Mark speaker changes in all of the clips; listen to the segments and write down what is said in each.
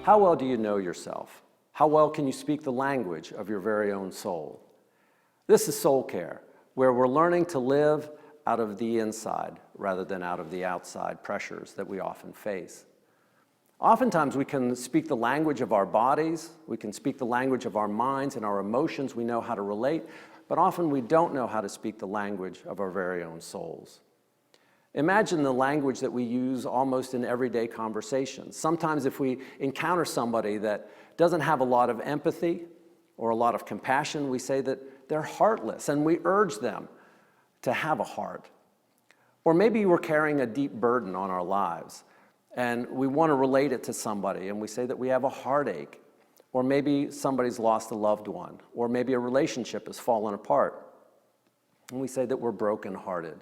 Speaker 1: How well do you know yourself? How well can you speak the language of your very own soul? This is soul care, where we're learning to live out of the inside rather than out of the outside pressures that we often face. Oftentimes we can speak the language of our bodies, we can speak the language of our minds and our emotions, we know how to relate, but often we don't know how to speak the language of our very own souls. Imagine the language that we use almost in everyday conversations. Sometimes if we encounter somebody that doesn't have a lot of empathy or a lot of compassion, we say that they're heartless, and we urge them to have a heart. Or maybe we're carrying a deep burden on our lives, and we want to relate it to somebody, and we say that we have a heartache. Or maybe somebody's lost a loved one, or maybe a relationship has fallen apart, and we say that we're brokenhearted.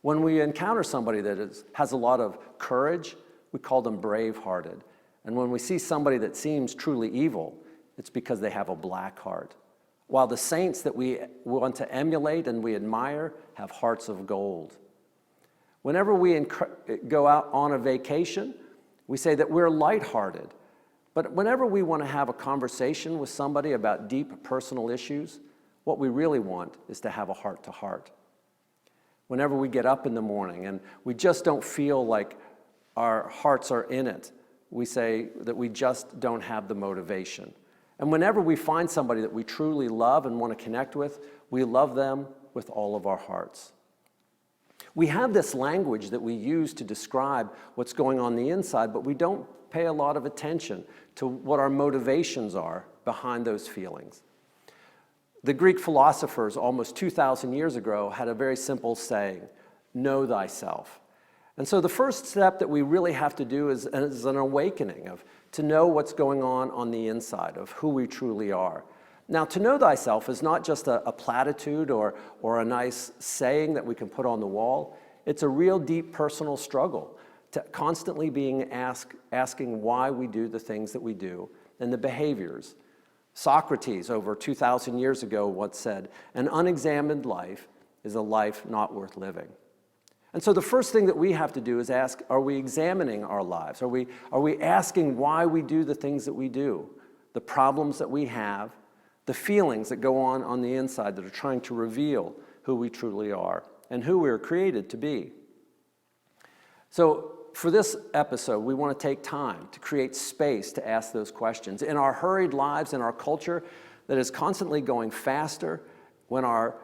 Speaker 1: When we encounter somebody that has a lot of courage, we call them brave-hearted. And when we see somebody that seems truly evil, it's because they have a black heart. While the saints that we want to emulate and we admire have hearts of gold. Whenever we go out on a vacation, we say that we're lighthearted. But whenever we want to have a conversation with somebody about deep personal issues, what we really want is to have a heart-to-heart. Whenever we get up in the morning and we just don't feel like our hearts are in it, we say that we just don't have the motivation. And whenever we find somebody that we truly love and want to connect with, we love them with all of our hearts. We have this language that we use to describe what's going on the inside, but we don't pay a lot of attention to what our motivations are behind those feelings. The Greek philosophers almost 2,000 years ago had a very simple saying, know thyself. And so the first step that we really have to do is an awakening to know what's going on the inside of who we truly are. Now, to know thyself is not just a platitude or a nice saying that we can put on the wall. It's a real deep personal struggle to constantly being asking why we do the things that we do and the behaviors. Socrates, over 2,000 years ago, once said, an unexamined life is a life not worth living. And so the first thing that we have to do is ask, are we examining our lives? Are we asking why we do the things that we do, the problems that we have, the feelings that go on the inside that are trying to reveal who we truly are and who we were created to be? So for this episode, we want to take time to create space to ask those questions. In our hurried lives, in our culture that is constantly going faster, when our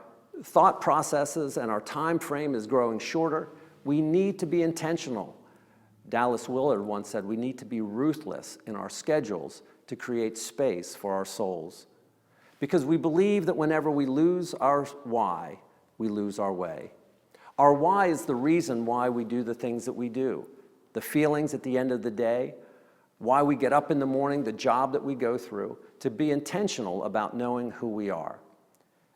Speaker 1: thought processes and our time frame is growing shorter, we need to be intentional. Dallas Willard once said, we need to be ruthless in our schedules to create space for our souls. Because we believe that whenever we lose our why, we lose our way. Our why is the reason why we do the things that we do. The feelings at the end of the day, why we get up in the morning, the job that we go through, to be intentional about knowing who we are.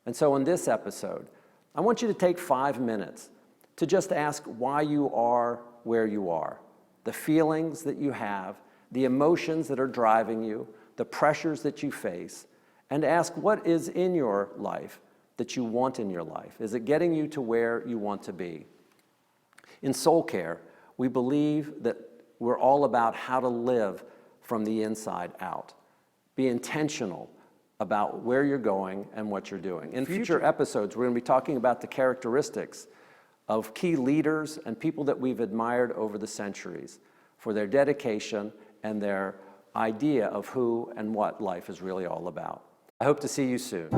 Speaker 1: And so in this episode, I want you to take 5 minutes to just ask why you are where you are, the feelings that you have, the emotions that are driving you, the pressures that you face, and ask what is in your life that you want in your life. Is it getting you to where you want to be? In soul care, we believe that we're all about how to live from the inside out. Be intentional about where you're going and what you're doing. In future episodes, we're going to be talking about the characteristics of key leaders and people that we've admired over the centuries for their dedication and their idea of who and what life is really all about. I hope to see you soon.